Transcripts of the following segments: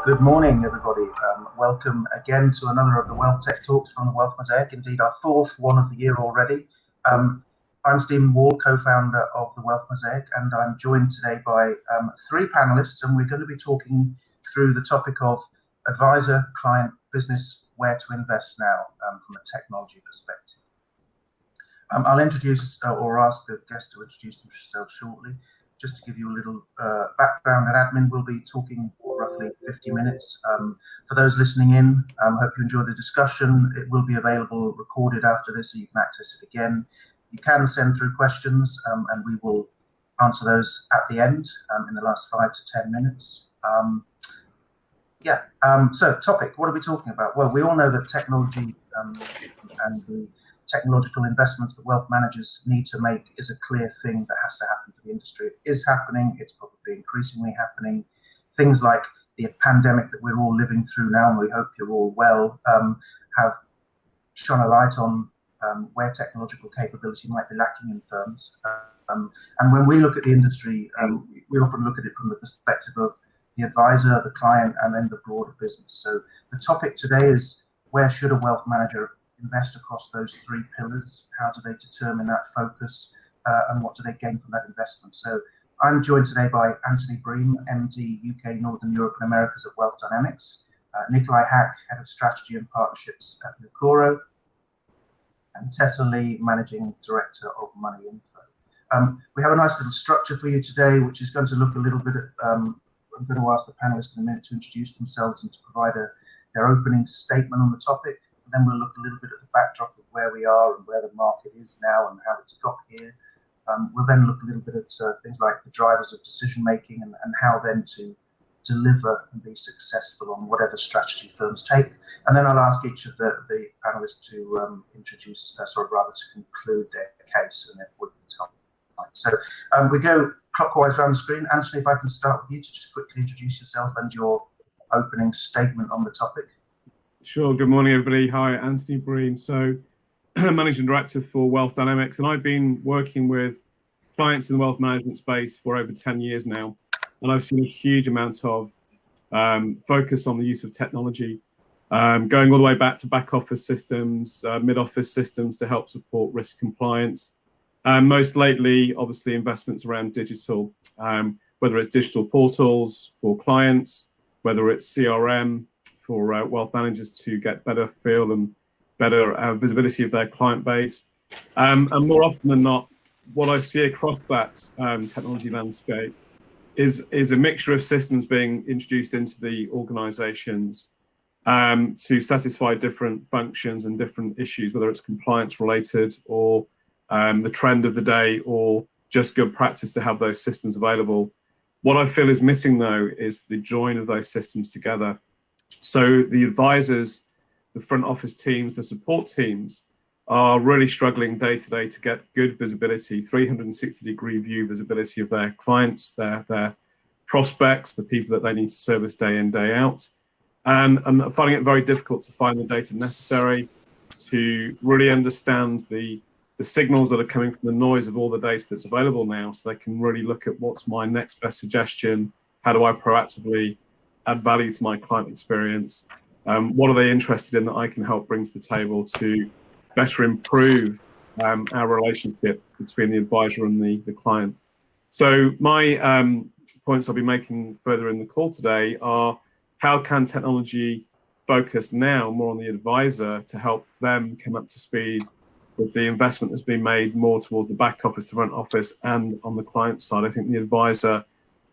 Good morning, everybody. Welcome again to another of the WealthTech Talks from the Wealth Mosaic, indeed our fourth one of the year already. I'm Stephen Wall, co-founder of the Wealth Mosaic, and I'm joined today by three panelists, and we're going to be talking through the topic of advisor, client, business, where to invest now from a technology perspective. I'll introduce or ask the guests to introduce themselves shortly. Just to give you a little background and admin, we'll be talking roughly 50 minutes. For those listening in, hope you enjoy the discussion. It will be available recorded after this, so you can access it again. You can send through questions, and we will answer those at the end in the last 5 to 10 minutes. So topic, what are we talking about? Well, we all know that technology and the technological investments that wealth managers need to make is a clear thing that has to happen for the industry. It is happening, it's probably increasingly happening. Things like the pandemic that we're all living through now, and we hope you're all well, have shone a light on where technological capability might be lacking in firms. And when we look at the industry, we often look at it from the perspective of the advisor, the client, and then the broader business. So the topic today is, where should a wealth manager invest across those three pillars? How do they determine that focus, and what do they gain from that investment? So I'm joined today by Anthony Bream, MD UK, Northern Europe and Americas at Wealth Dynamics, Nikolai Hack, Head of Strategy and Partnerships at Nucoro, and Tessa Lee, Managing Director of Money Info. We have a nice little structure for you today, which is going to look a little bit at, I'm going to ask the panelists in a minute to introduce themselves and to provide their opening statement on the topic. Then we'll look a little bit at the backdrop of where we are and where the market is now and how it's got here. We'll then look a little bit at things like the drivers of decision making and how then to deliver and be successful on whatever strategy firms take. And then I'll ask each of the panelists to introduce, to conclude their case and their point in time. So we go clockwise around the screen. Anthony, if I can start with you to just quickly introduce yourself and your opening statement on the topic. Sure. Good morning, everybody. Hi, Anthony Bream. So, Managing Director for Wealth Dynamics, and I've been working with clients in the wealth management space for over 10 years now, and I've seen a huge amount of focus on the use of technology, going all the way back to back office systems, mid office systems to help support risk compliance, and most lately, obviously, investments around digital, whether it's digital portals for clients, whether it's CRM, for wealth managers to get better feel and better visibility of their client base. And more often than not, what I see across that technology landscape is a mixture of systems being introduced into the organizations to satisfy different functions and different issues, whether it's compliance related or the trend of the day or just good practice to have those systems available. What I feel is missing, though, is the join of those systems together. So the advisors, the front office teams, the support teams are really struggling day to day to get good visibility, 360-degree view visibility of their clients, their prospects, the people that they need to service day in, day out. And I'm finding it very difficult to find the data necessary to really understand the signals that are coming from the noise of all the data that's available now, so they can really look at what's my next best suggestion, how do I proactively add value to my client experience, what are they interested in that I can help bring to the table to better improve our relationship between the advisor and the client. So my points I'll be making further in the call today are, how can technology focus now more on the advisor to help them come up to speed with the investment that's been made more towards the back office, the front office, and on the client side. I think the advisor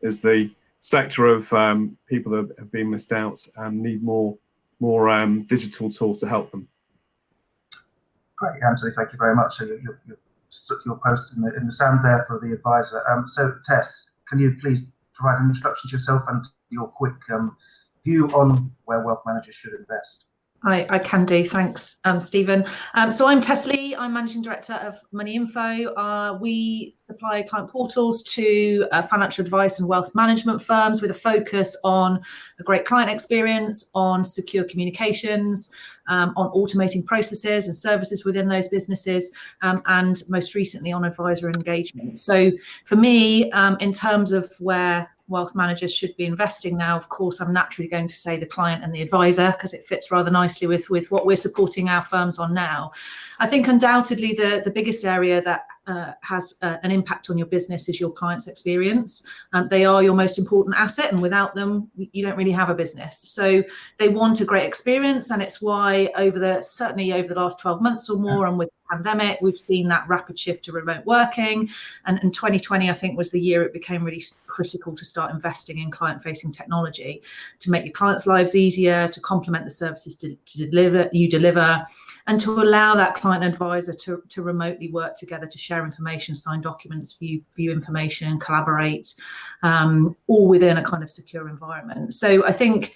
is the sector of people that have been missed out and need more digital tools to help them. Great, Anthony, thank you very much. So you stuck your post in the sand there for the advisor. So Tess, can you please provide an introduction to yourself and your quick view on where wealth managers should invest? I can do, thanks, Stephen. So I'm Tess Lee, I'm Managing Director of Money Info. We supply client portals to financial advice and wealth management firms with a focus on a great client experience, on secure communications, on automating processes and services within those businesses, and most recently on advisor engagement. So for me, in terms of where wealth managers should be investing now, of course, I'm naturally going to say the client and the advisor, because it fits rather nicely with what we're supporting our firms on now. I think undoubtedly the biggest area that has an impact on your business is your client's experience. They are your most important asset, and without them, you don't really have a business. So they want a great experience, and it's why certainly over the last 12 months or more, and with the pandemic, we've seen that rapid shift to remote working. And 2020, I think, was the year it became really critical to start investing in client-facing technology to make your clients' lives easier, to complement the services to deliver, and to allow that client advisor to remotely work together to share information, sign documents, view information, collaborate, all within a kind of secure environment. So I think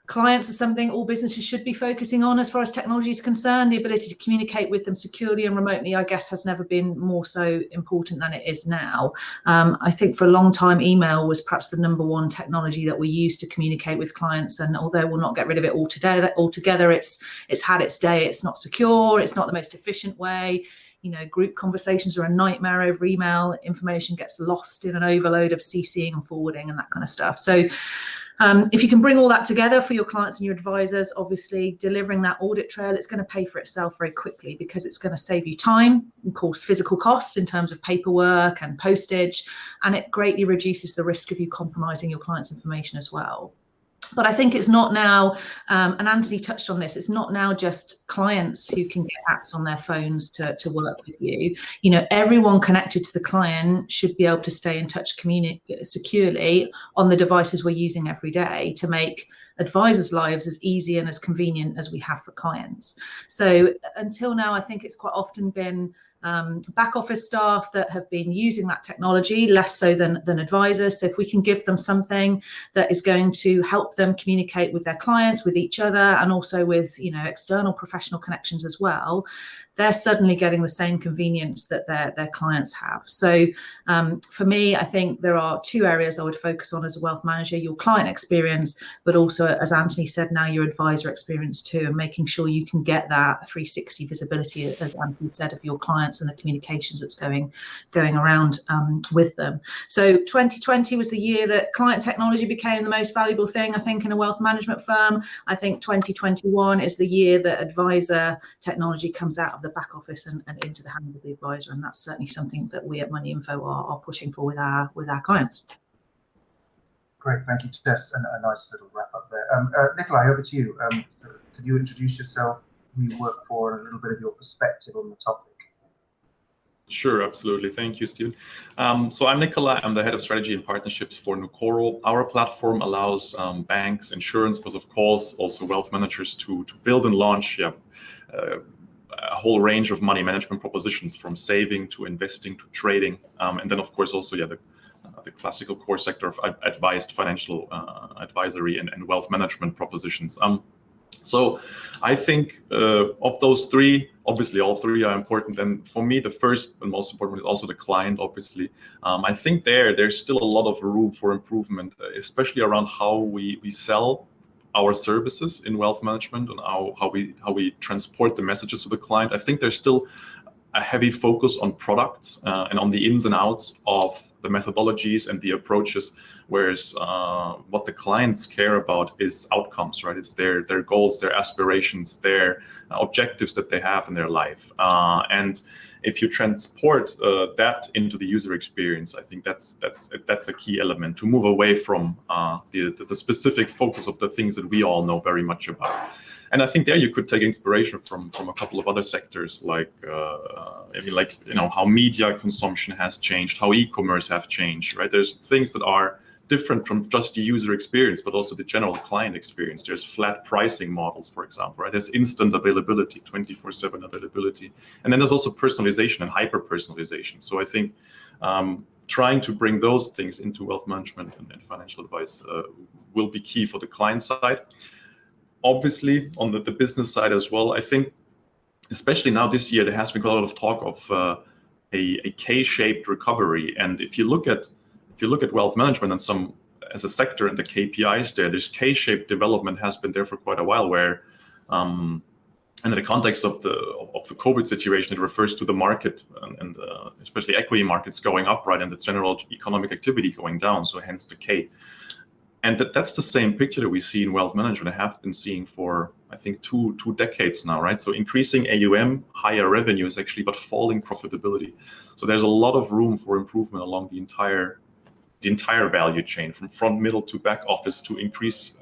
clients are something all businesses should be focusing on as far as technology is concerned. The ability to communicate with them securely and remotely, I guess, has never been more so important than it is now. I think for a long time, email was perhaps the number one technology that we use to communicate with clients. And although we'll not get rid of it altogether, it's had its day. It's not secure. It's not the most efficient way. Group conversations are a nightmare over email. Information gets lost in an overload of CCing and forwarding and that kind of stuff. So if you can bring all that together for your clients and your advisors, obviously delivering that audit trail, it's going to pay for itself very quickly, because it's going to save you time, of course, physical costs in terms of paperwork and postage, and it greatly reduces the risk of you compromising your clients' information as well. But I think it's not now, and Anthony touched on this, it's not now just clients who can get apps on their phones to work with you. Everyone connected to the client should be able to stay in touch securely on the devices we're using every day to make advisors' lives as easy and as convenient as we have for clients. So until now, I think it's quite often been back office staff that have been using that technology, less so than advisors. So if we can give them something that is going to help them communicate with their clients, with each other, and also with external professional connections as well, they're suddenly getting the same convenience that their clients have. So for me, I think there are two areas I would focus on as a wealth manager: your client experience, but also, as Anthony said, now your advisor experience too, and making sure you can get that 360 visibility, as Anthony said, of your clients and the communications that's going around with them. So 2020 was the year that client technology became the most valuable thing, I think, in a wealth management firm. I think 2021 is the year that advisor technology comes out of the back office and into the hands of the advisor, and that's certainly something that we at Money Info are pushing for with our clients. Great, thank you, Tess, and a nice little wrap up there. Nikolai, over to you. Could you introduce yourself, who you work for, and a little bit of your perspective on the topic? Sure, absolutely. Thank you, Stephen. So I'm Nikolai. I'm the head of strategy and partnerships for Nucoro. Our platform allows banks, insurance, but of course also wealth managers to build and launch a whole range of money management propositions, from saving to investing to trading, and then of course also the classical core sector of advised financial advisory and wealth management propositions. So I think of those three, obviously all three are important, and for me the first and most important is also the client, obviously. I think there's still a lot of room for improvement, especially around how we sell our services in wealth management and how we transport the messages to the client. I think there's still a heavy focus on products and on the ins and outs of the methodologies and the approaches, whereas what the clients care about is outcomes, right? It's their goals, their aspirations, their objectives that they have in their life. And if you transport that into the user experience, I think that's a key element to move away from the specific focus of the things that we all know very much about. And I think there you could take inspiration from a couple of other sectors, like how media consumption has changed, how e-commerce have changed, right? There's things that are different from just the user experience, but also the general client experience. There's flat pricing models, for example, right? There's instant availability, 24/7 availability. And then there's also personalization and hyper-personalization. So I think trying to bring those things into wealth management and financial advice will be key for the client side. Obviously, on the business side as well, I think, especially now this year, there has been a lot of talk of a K-shaped recovery. And if you look at wealth management and as a sector and the KPIs there, this K-shaped development has been there for quite a while, where And in the context of the COVID situation, it refers to the market and especially equity markets going up, right, and the general economic activity going down. So hence the K. And that's the same picture that we see in wealth management. I have been seeing for, I think, two decades now, right? So increasing AUM, higher revenues actually, but falling profitability. So there's a lot of room for improvement along the entire value chain, from front, middle to back office, to increase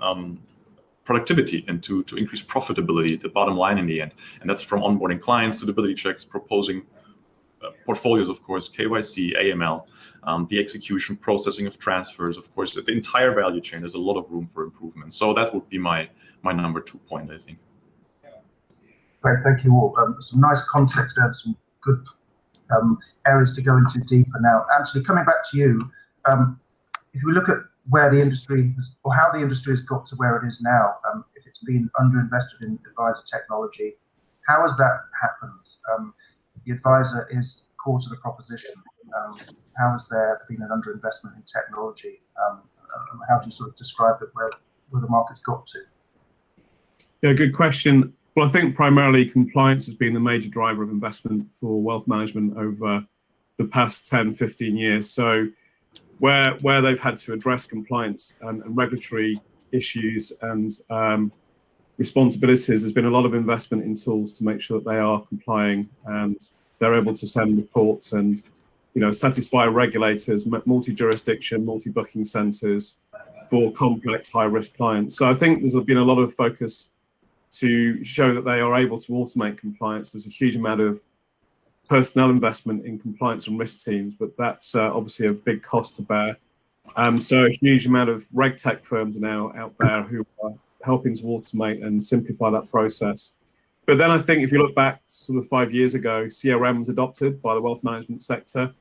productivity and to increase profitability, the bottom line in the end. And that's from onboarding clients, suitability checks, proposing portfolios, of course, KYC, AML, the execution, processing of transfers, of course, the entire value chain. There's a lot of room for improvement. So that would be my number 2 point, I think. Great, thank you all. Some nice context there, some good areas to go into deeper now. Anthony, coming back to you, if we look at where the industry has, or how the industry has got to where it is now, if it's been underinvested in advisor technology, how has that happened? The advisor is core to the proposition. How has there been an underinvestment in technology? How do you sort of describe it, where the market's got to? Yeah, good question. Well, I think primarily compliance has been the major driver of investment for wealth management over the past 10, 15 years. So where they've had to address compliance and regulatory issues and responsibilities, there's been a lot of investment in tools to make sure that they are complying and they're able to send reports and, you know, satisfy regulators, multi-jurisdiction, multi-booking centres for complex high-risk clients. So I think there's been a lot of focus to show that they are able to automate compliance. There's a huge amount of personnel investment in compliance and risk teams, but that's obviously a big cost to bear. So a huge amount of reg tech firms are now out there who are helping to automate and simplify that process. But then I think if you look back sort of 5 years ago, CRM was adopted by the wealth management sector,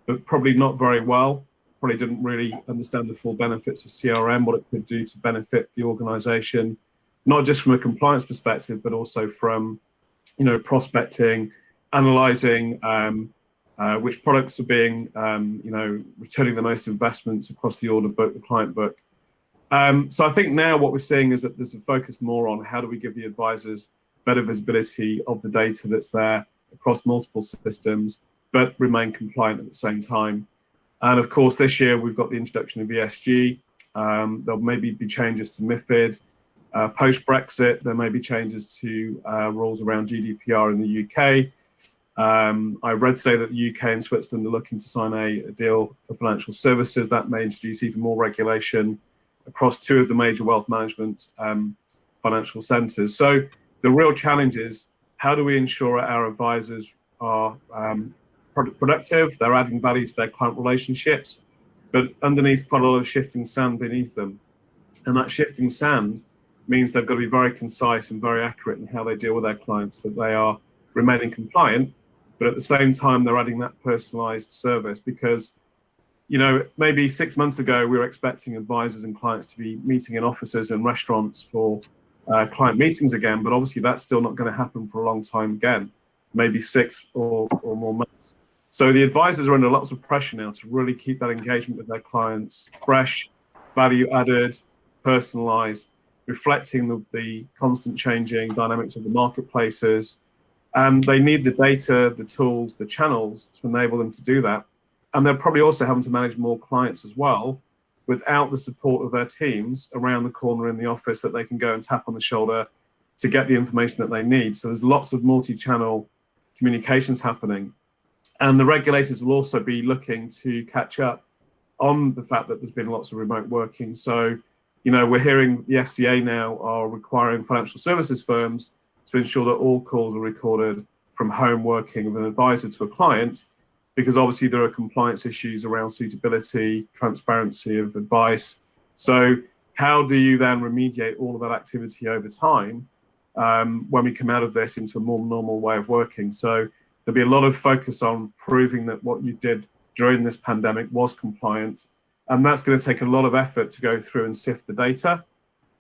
but probably not very well. Probably didn't really understand the full benefits of CRM, what it could do to benefit the organization, not just from a compliance perspective, but also from, you know, prospecting, analyzing which products are being, you know, returning the most investments across the order book, the client book. So I think now what we're seeing is that there's a focus more on how do we give the advisors better visibility of the data that's there across multiple systems, but remain compliant at the same time. And of course, this year we've got the introduction of ESG. There'll maybe be changes to MiFID. Post-Brexit, there may be changes to rules around GDPR in the UK. I read today that the UK and Switzerland are looking to sign a deal for financial services that may introduce even more regulation across 2 of the major wealth management financial centres. So the real challenge is, how do we ensure our advisors are productive, they're adding value to their client relationships, but underneath quite a lot of shifting sand beneath them. And that shifting sand means they've got to be very concise and very accurate in how they deal with their clients, that they are remaining compliant, but at the same time, they're adding that personalized service. Because, you know, maybe 6 months ago, we were expecting advisors and clients to be meeting in offices and restaurants for client meetings again, but obviously that's still not going to happen for a long time again, maybe 6 or more months. So the advisors are under lots of pressure now to really keep that engagement with their clients fresh, value added, personalized, reflecting the constant changing dynamics of the marketplaces. And they need the data, the tools, the channels to enable them to do that. And they're probably also having to manage more clients as well, without the support of their teams around the corner in the office that they can go and tap on the shoulder to get the information that they need. So there's lots of multi-channel communications happening. And the regulators will also be looking to catch up on the fact that there's been lots of remote working. So, you know, we're hearing the FCA now are requiring financial services firms to ensure that all calls are recorded from home working of an advisor to a client, because obviously there are compliance issues around suitability, transparency of advice. So how do you then remediate all of that activity over time when we come out of this into a more normal way of working? So there'll be a lot of focus on proving that what you did during this pandemic was compliant. And that's going to take a lot of effort to go through and sift the data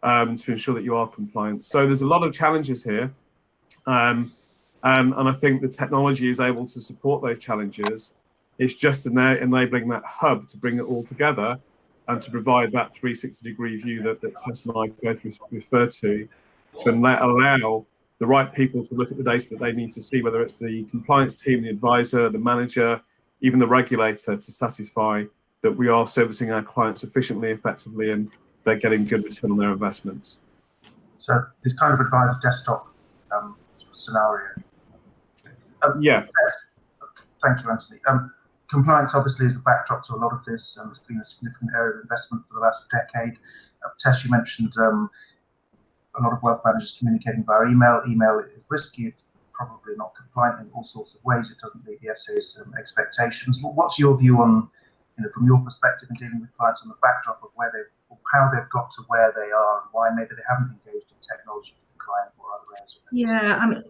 to ensure that you are compliant. So there's a lot of challenges here. And I think the technology is able to support those challenges. It's just enabling that hub to bring it all together and to provide that 360-degree view that Tess and I both refer to allow the the right people to look at the data that they need to see, whether it's the compliance team, the advisor, the manager, even the regulator, to satisfy that we are servicing our clients efficiently, effectively, and they're getting good return on their investments. So this kind of advisor desktop scenario. Yeah. Thank you, Anthony. Compliance obviously is the backdrop to a lot of this, and it's been a significant area of investment for the last decade. Tess, you mentioned a lot of wealth managers communicating via email. Email is risky. It's probably not compliant in all sorts of ways. It doesn't meet the FCA's expectations. What's your view on, from your perspective in dealing with clients on the backdrop of how they've got to where they are and why maybe they haven't engaged in technology for the client or other areas? Yeah,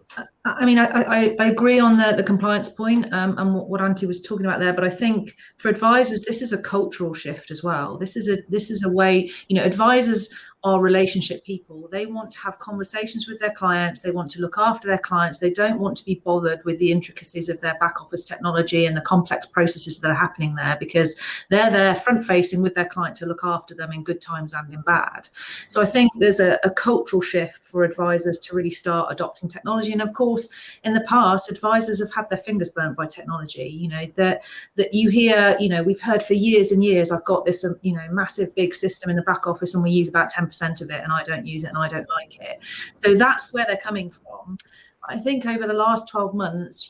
I agree on the compliance point and what Antti was talking about there. But I think for advisors, this is a cultural shift as well. This is a way, advisors are relationship people. They want to have conversations with their clients. They want to look after their clients. They don't want to be bothered with the intricacies of their back office technology and the complex processes that are happening there, because they're there front facing with their client to look after them in good times and in bad. So I think there's a cultural shift for advisors to really start adopting technology. And of course, in the past, advisors have had their fingers burnt by technology. That you hear, we've heard for years and years, I've got this, massive big system in the back office and we use about 10% of it and I don't use it and I don't like it. So that's where they're coming from. I think over the last 12 months,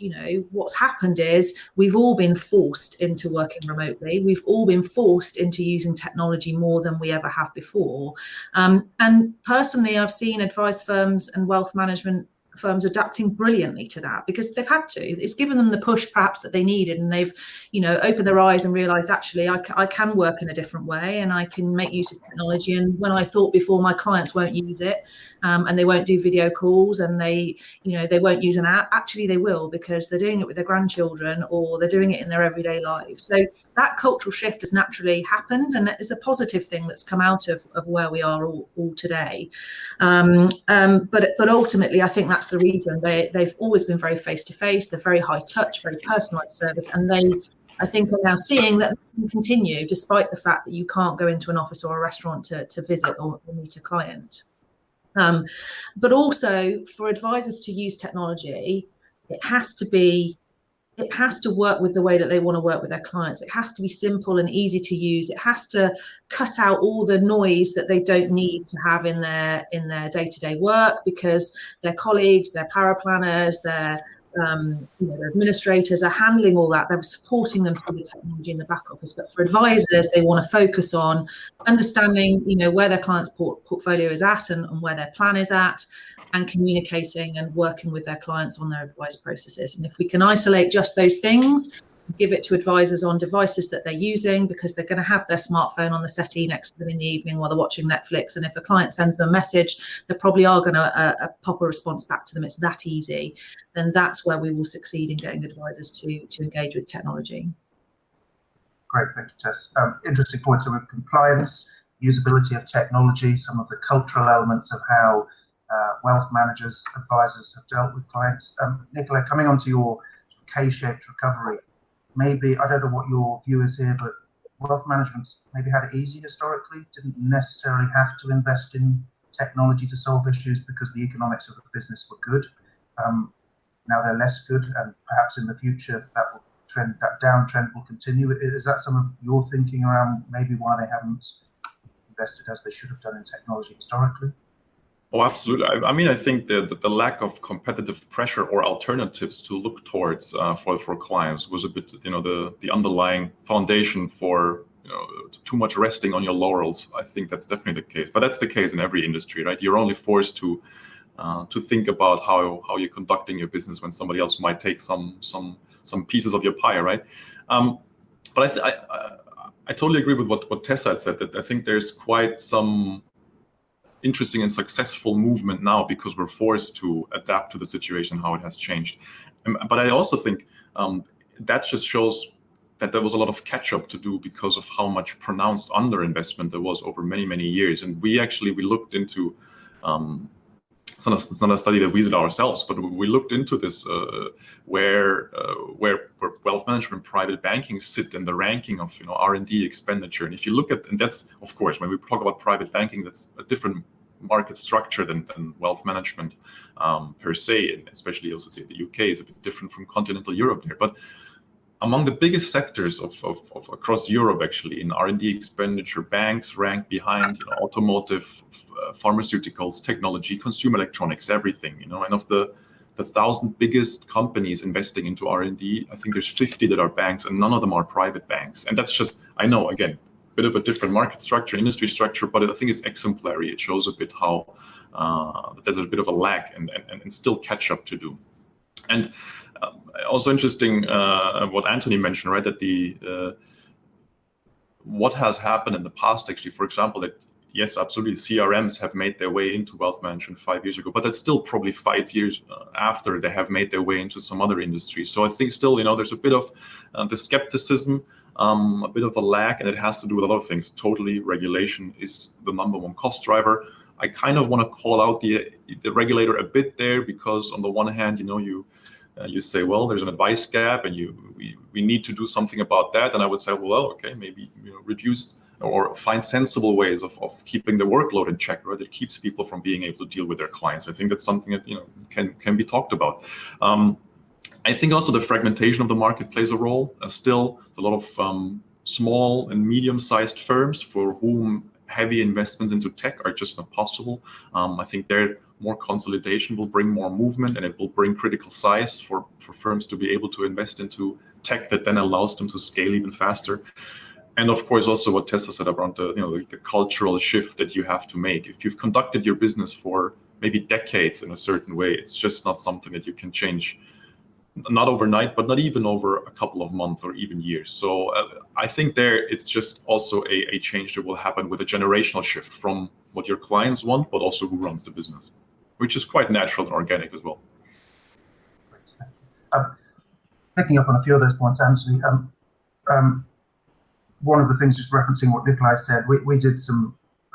what's happened is we've all been forced into working remotely. We've all been forced into using technology more than we ever have before. And personally, I've seen advice firms and wealth management firms adapting brilliantly to that because they've had to. It's given them the push perhaps that they needed, and they've opened their eyes and realized actually I can work in a different way and I can make use of technology. And when I thought before my clients won't use it and they won't do video calls and they won't use an app, actually they will, because they're doing it with their grandchildren or they're doing it in their everyday lives. So that cultural shift has naturally happened, and it's a positive thing that's come out of where we are all today. But ultimately I think that's the reason. They've always been very face-to-face. They're very high touch, very personalized service, and I think are now seeing that they can continue despite the fact that you can't go into an office or a restaurant to visit or meet a client. But also for advisors to use technology, it has to work with the way that they want to work with their clients. It has to be simple and easy to use. It has to cut out all the noise that they don't need to have in their day-to-day work, because their colleagues, their paraplanners, their administrators are handling all that. They're supporting them through the technology in the back office. But for advisors, they want to focus on understanding, where their client's portfolio is at and where their plan is at, and communicating and working with their clients on their advice processes. And if we can isolate just those things, give it to advisors on devices that they're using, because they're going to have their smartphone on the settee next to them in the evening while they're watching Netflix. And if a client sends them a message, they probably are going to pop a response back to them. It's that easy. Then that's where we will succeed in getting advisors to engage with technology. Great, thank you, Tess. Interesting point. So with compliance, usability of technology, some of the cultural elements of how wealth managers, advisors have dealt with clients. Nicola, coming on to your K-shaped recovery, maybe, I don't know what your view is here, but wealth management's maybe had it easy historically, didn't necessarily have to invest in technology to solve issues because the economics of the business were good. Now they're less good, and perhaps in the future that downtrend will continue. Is that some of your thinking around maybe why they haven't invested as they should have done in technology historically? Oh, absolutely. I think the lack of competitive pressure or alternatives to look towards for clients was a bit, the underlying foundation for too much resting on your laurels. I think that's definitely the case. But that's the case in every industry, right? You're only forced to think about how you're conducting your business when somebody else might take some pieces of your pie, right? But I totally agree with what Tessa had said, that I think there's quite some interesting and successful movement now because we're forced to adapt to the situation, how it has changed. But I also think that just shows that there was a lot of catch up to do because of how much pronounced underinvestment there was over many, many years. And we looked into, it's not a study that we did ourselves, but we looked into this where wealth management, private banking sit in the ranking of R&D expenditure. And if you look at, and that's of course when we talk about private banking, that's a different market structure than wealth management per se, and especially also the UK is a bit different from continental Europe there. But among the biggest sectors of across Europe, actually, in R&D expenditure, banks rank behind, automotive, pharmaceuticals, technology, consumer electronics, everything, and of the 1,000 biggest companies investing into R&D, I think there's 50 that are banks, and none of them are private banks. And that's just, I know, again, a bit of a different market structure, industry structure, but I think it's exemplary. It shows a bit how there's a bit of a lag and still catch up to do. And also interesting what Anthony mentioned, right? That what has happened in the past, actually, for example, that yes, absolutely, CRMs have made their way into wealth management 5 years ago, but that's still probably 5 years after they have made their way into some other industries. So I think still, there's a bit of the skepticism, a bit of a lag, and it has to do with a lot of things. Totally, regulation is the number one cost driver. I kind of want to call out the regulator a bit there, because on the one hand, you say, well, there's an advice gap, and we need to do something about that. And I would say, well, okay, maybe reduce or find sensible ways of keeping the workload in check, right? That keeps people from being able to deal with their clients. I think that's something that can be talked about. I think also the fragmentation of the market plays a role. Still, a lot of small and medium-sized firms for whom heavy investments into tech are just not possible. I think there more consolidation will bring more movement, and it will bring critical size for firms to be able to invest into tech that then allows them to scale even faster. And of course, also what Tesla said around the cultural shift that you have to make. If you've conducted your business for maybe decades in a certain way, it's just not something that you can change, not overnight, but not even over a couple of months or even years. So I think it's just also a change that will happen with a generational shift from what your clients want, but also who runs the business, which is quite natural and organic as well. Picking up on a few of those points, Anthony, one of the things, just referencing what Nikolai said, we did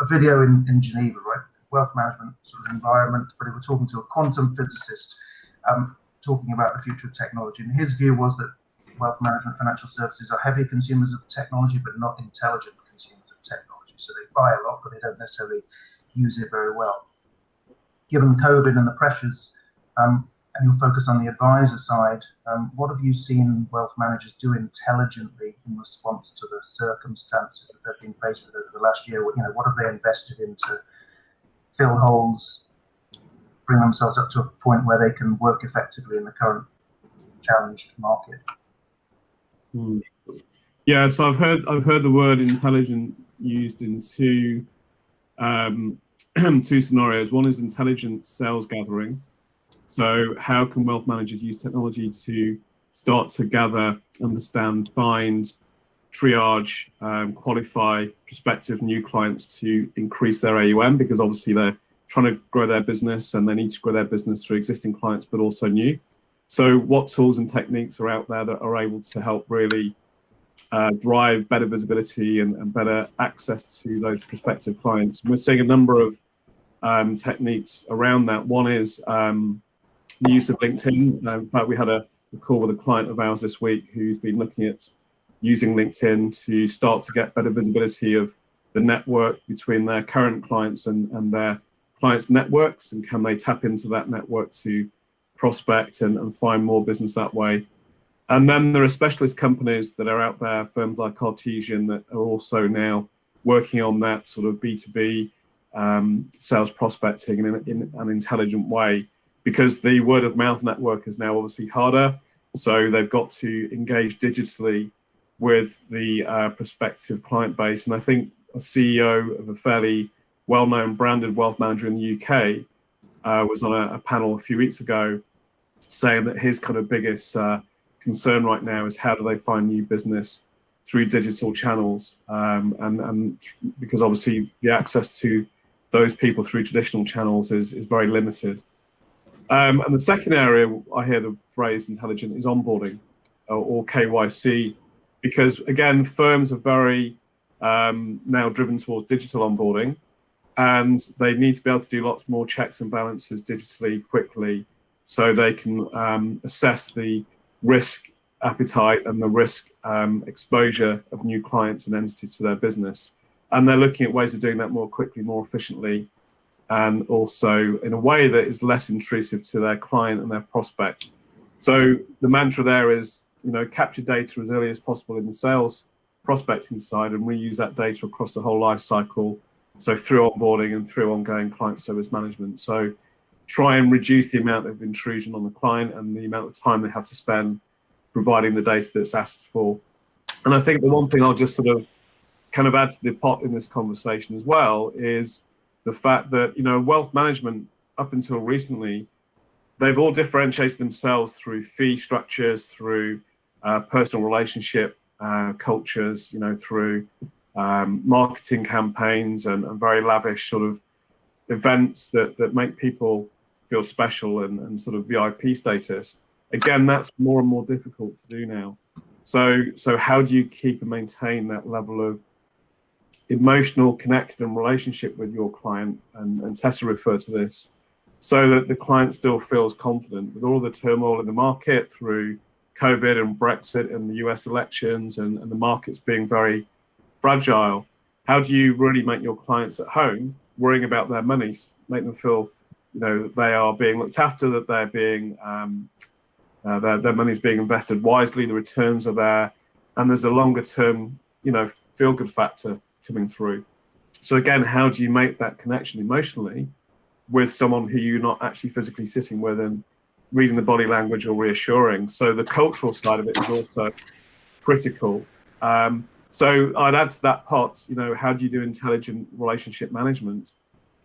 a video in Geneva, right? Wealth management sort of environment, but we were talking to a quantum physicist, talking about the future of technology. And his view was that wealth management, financial services are heavy consumers of technology, but not intelligent consumers of technology. So they buy a lot, but they don't necessarily use it very well. Given COVID and the pressures, and you'll focus on the advisor side, what have you seen wealth managers do intelligently in response to the circumstances that they've been faced with over the last year? What have they invested in to fill holes, bring themselves up to a point where they can work effectively in the current challenged market? Yeah, so I've heard the word intelligent used in two scenarios. One is intelligent sales gathering. So how can wealth managers use technology to start to gather, understand, find, triage, qualify prospective new clients to increase their AUM, because obviously they're trying to grow their business and they need to grow their business through existing clients, but also new. So what tools and techniques are out there that are able to help really drive better visibility and better access to those prospective clients? And we're seeing a number of techniques around that. One is the use of LinkedIn. In fact, we had a call with a client of ours this week who's been looking at using LinkedIn to start to get better visibility of the network between their current clients and their clients' networks, and can they tap into that network to prospect and find more business that way. And then there are specialist companies that are out there, firms like Cartesian, that are also now working on that sort of B2B sales prospecting in an intelligent way, because the word of mouth network is now obviously harder. So they've got to engage digitally with the prospective client base. And I think a CEO of a fairly well-known branded wealth manager in the UK was on a panel a few weeks ago saying that his kind of biggest concern right now is how do they find new business through digital channels, and because obviously the access to those people through traditional channels is very limited. And the second area I hear the phrase intelligent is onboarding or KYC, because again, firms are very now driven towards digital onboarding, and they need to be able to do lots more checks and balances digitally quickly, so they can assess the risk appetite and the risk exposure of new clients and entities to their business. And they're looking at ways of doing that more quickly, more efficiently. and also in a way that is less intrusive to their client and their prospect. So the mantra there is, capture data as early as possible in the sales prospecting side and reuse that data across the whole life cycle. So through onboarding and through ongoing client service management. So try and reduce the amount of intrusion on the client and the amount of time they have to spend providing the data that's asked for. And I think the one thing I'll just sort of kind of add to the pot in this conversation as well is the fact that, wealth management up until recently, they've all differentiated themselves through fee structures, through personal relationship cultures, through marketing campaigns and very lavish sort of events that make people feel special and sort of VIP status. Again, that's more and more difficult to do now. So how do you keep and maintain that level of emotional connection and relationship with your client? And Tessa referred to this, so that the client still feels confident with all the turmoil in the market through COVID and Brexit and the US elections and the markets being very fragile. How do you really make your clients at home worrying about their money, make them feel, they are being looked after, that they're being their money's being invested wisely, the returns are there, and there's a longer term, feel good factor coming through. So again, how do you make that connection emotionally with someone who you're not actually physically sitting with and reading the body language or reassuring? So the cultural side of it is also critical. So I'd add to that pot, how do you do intelligent relationship management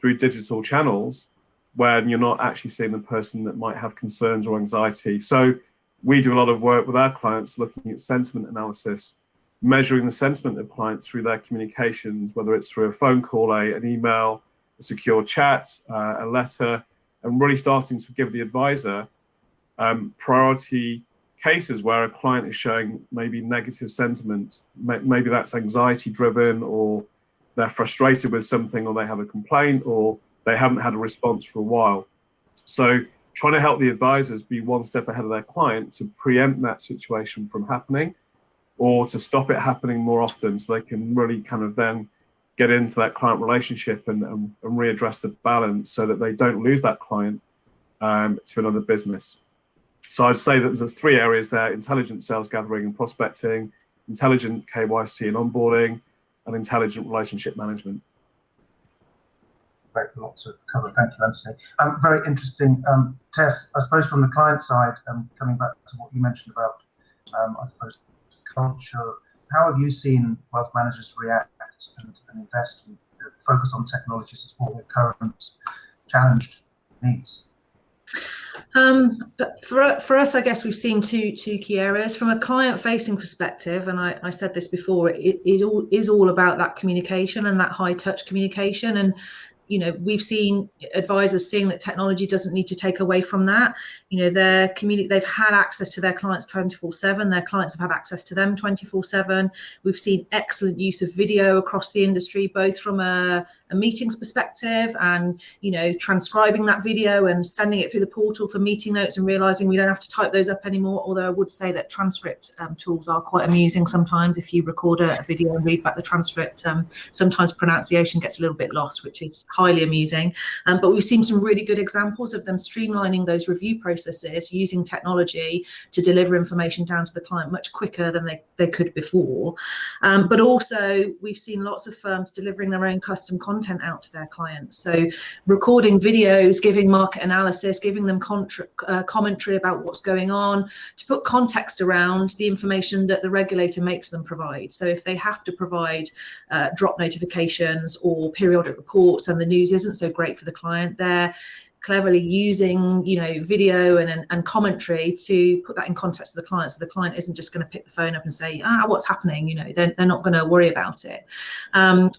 through digital channels when you're not actually seeing the person that might have concerns or anxiety? So we do a lot of work with our clients looking at sentiment analysis, measuring the sentiment of clients through their communications, whether it's through a phone call, an email, a secure chat, a letter, and really starting to give the advisor priority cases where a client is showing maybe negative sentiment. Maybe that's anxiety driven, or they're frustrated with something, or they have a complaint, or they haven't had a response for a while. So trying to help the advisors be one step ahead of their client to preempt that situation from happening, or to stop it happening more often, so they can really kind of then get into that client relationship and readdress the balance so that they don't lose that client to another business. So I'd say that there's 3 areas there: intelligent sales gathering and prospecting, intelligent KYC and onboarding, and intelligent relationship management. Great, a lot to cover. Thank you, Anthony. Very interesting. Tess, I suppose from the client side, coming back to what you mentioned about, I suppose, culture, how have you seen wealth managers react and invest and focus on technology to support their current challenged needs? But for us, I guess we've seen two key areas. From a client-facing perspective, and I said this before, it is all about that communication and that high-touch communication. And we've seen advisors seeing that technology doesn't need to take away from that. Their community, they've had access to their clients 24/7. Their clients have had access to them 24/7. We've seen excellent use of video across the industry, both from a meetings perspective and transcribing that video and sending it through the portal for meeting notes, and realizing we don't have to type those up anymore. Although I would say that transcript tools are quite amusing sometimes. If you record a video and read back the transcript, sometimes pronunciation gets a little bit lost, which is highly amusing. But we've seen some really good examples of them streamlining those review processes using technology to deliver information down to the client much quicker than they could before. But also we've seen lots of firms delivering their own custom content out to their clients. So recording videos, giving market analysis, giving them commentary about what's going on, to put context around the information that the regulator makes them provide. So if they have to provide drop notifications or periodic reports and the news isn't so great for the client, they're cleverly using video and commentary to put that in context to the client, so the client isn't just going to pick the phone up and say, what's happening. They're not going to worry about it.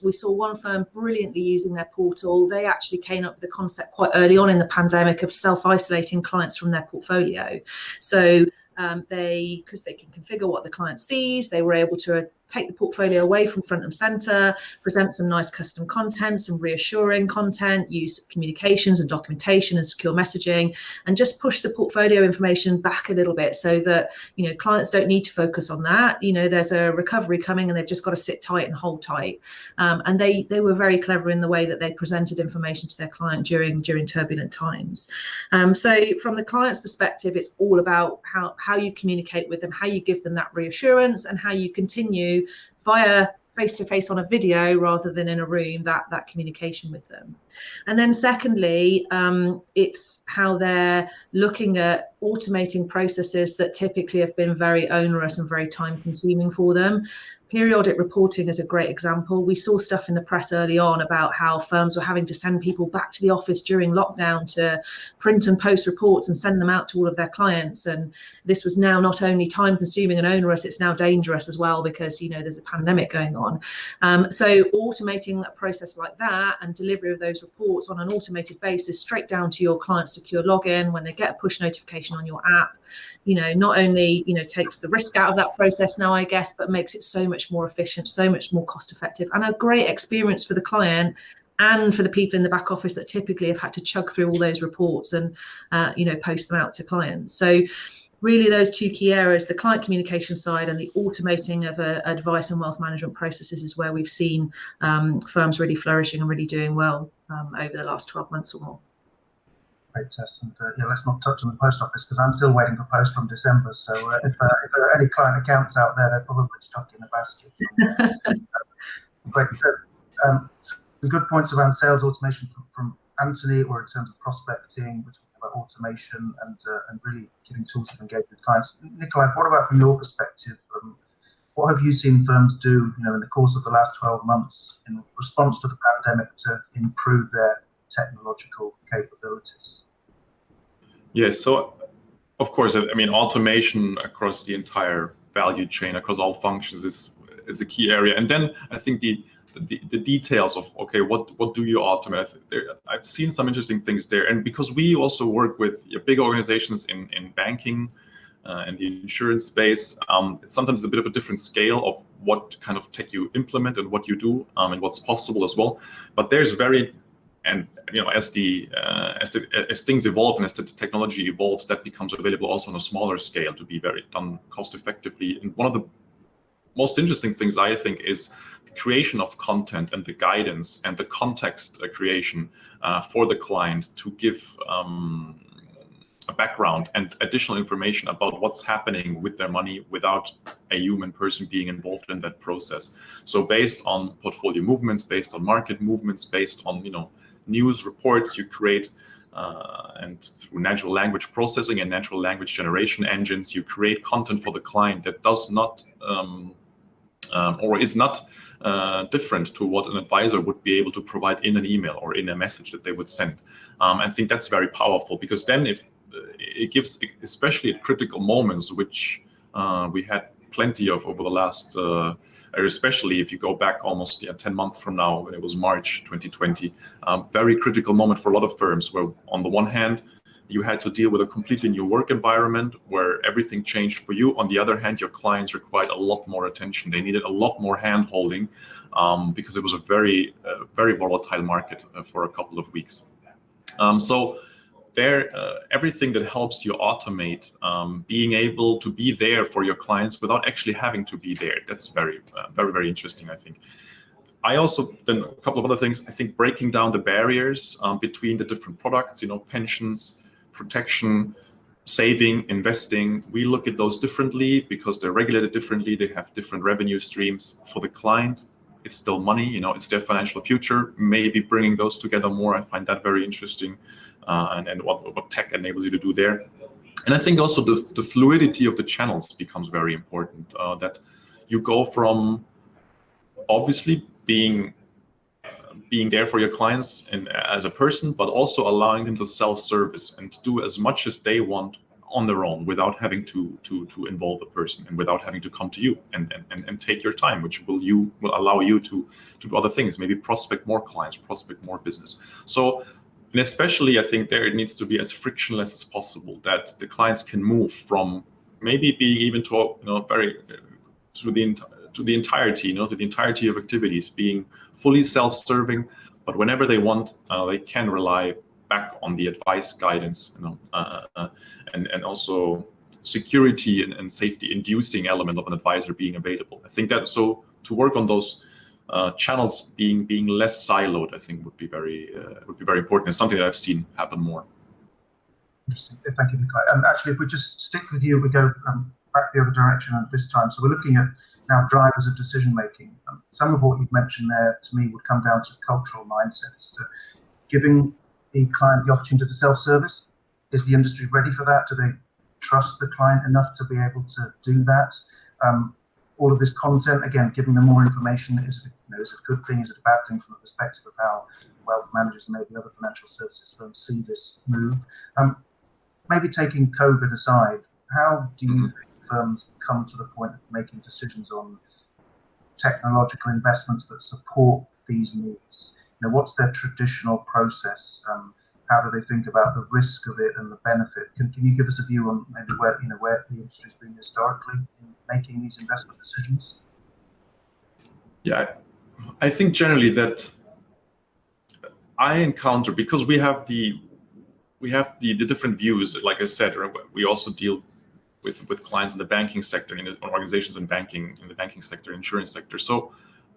We saw one firm brilliantly using their portal. They actually came up with the concept quite early on in the pandemic of self-isolating clients from their portfolio. So because they can configure what the client sees, they were able to take the portfolio away from front and center, present some nice custom content, some reassuring content, use communications and documentation and secure messaging, and just push the portfolio information back a little bit so that, you know, clients don't need to focus on that. You know, there's a recovery coming and they've just got to sit tight and hold tight. And they were very clever in the way that they presented information to their client during turbulent times. So from the client's perspective, it's all about how you communicate with them, how you give them that reassurance, and how you continue via face-to-face on a video rather than in a room, that communication with them. And then secondly, it's how they're looking at automating processes that typically have been very onerous and very time consuming for them. Periodic reporting is a great example. We saw stuff in the press early on about how firms were having to send people back to the office during lockdown to print and post reports and send them out to all of their clients. And this was now not only time consuming and onerous, it's now dangerous as well because, you know, there's a pandemic going on. So automating a process like that and delivery of those reports on an automated basis straight down to your client's secure login when they get a push notification on your app, you know, not only, you know, takes the risk out of that process now, I guess, but makes it so much more efficient, so much more cost effective, and a great experience for the client and for the people in the back office that typically have had to chug through all those reports and, you know, post them out to clients. So really those two key areas, the client communication side and the automating of advice and wealth management processes, is where we've seen firms really flourishing and really doing well over the last 12 months or more. Great, Tess. And yeah, let's not touch on the post office because I'm still waiting for post from December. So if there are any client accounts out there, they're probably stuck in a basket. Great. Some good points around sales automation from Anthony, or in terms of prospecting, we're talking about automation and really giving tools to engage with clients. Nikolai, what about from your perspective? What have you seen firms do, you know, in the course of the last 12 months in response to the pandemic to improve their technological capabilities? Yes, so of course, I mean, automation across the entire value chain, across all functions is a key area. And then I think the details of, okay, what do you automate? I've seen some interesting things there. And because we also work with big organizations in banking and the insurance space, it's sometimes a bit of a different scale of what kind of tech you implement and what you do and what's possible as well. But there's and you know, as things evolve and as the technology evolves, that becomes available also on a smaller scale to be done cost effectively. And one of the most interesting things, I think, is the creation of content and the guidance and the context creation for the client to give a background and additional information about what's happening with their money without a human person being involved in that process. So based on portfolio movements, based on market movements, based on, you know, news reports you create, and through natural language processing and natural language generation engines, you create content for the client that does not or is not different to what an advisor would be able to provide in an email or in a message that they would send. I think that's very powerful, because then if it gives, especially at critical moments, which we had plenty of over the last, especially if you go back almost 10 months from now, when it was March 2020, very critical moment for a lot of firms, where on the one hand, you had to deal with a completely new work environment where everything changed for you. On the other hand, your clients required a lot more attention. They needed a lot more hand-holding because it was a very volatile market for a couple of weeks. So there, everything that helps you automate, being able to be there for your clients without actually having to be there, that's very interesting, I think. I also, then a couple of other things, I think breaking down the barriers between the different products, you know, pensions, protection, saving, investing. We look at those differently because they're regulated differently. They have different revenue streams. For the client, it's still money, you know, it's their financial future. Maybe bringing those together more, I find that very interesting, and what tech enables you to do there. And I think also the fluidity of the channels becomes very important, that you go from obviously being there for your clients and as a person, but also allowing them to self-service and do as much as they want on their own without having to involve a person and without having to come to you and take your time, which will allow you to do other things, maybe prospect more clients, prospect more business. So, and especially I think there it needs to be as frictionless as possible, that the clients can move from maybe being even to to the entirety, to the entirety of activities, being fully self-serving, but whenever they want, they can rely back on the advice, guidance, and also security and safety inducing element of an advisor being available. I think that to work on those channels being less siloed, I think would be very important. It's something that I've seen happen more. Interesting. Thank you, Nikolai. And actually, if we just stick with you, we go back the other direction at this time. So we're looking at now drivers of decision making. Some of what you've mentioned there, to me, would come down to cultural mindsets, to giving the client the opportunity to self-service. Is the industry ready for that? Do they trust the client enough to be able to do that? All of this content, again, giving them more information, is it a good thing? Is it a bad thing from the perspective of how wealth managers and maybe other financial services firms see this move? Maybe taking COVID aside, how do you think firms come to the point of making decisions on technological investments that support these needs? What's their traditional process? How do they think about the risk of it and the benefit? Can you give us a view on maybe where the industry's been historically in making these investment decisions? Yeah, I think generally that I encounter, because we have the different views. Like I said, we also deal with clients in the banking sector, in organizations in the banking sector, insurance sector. So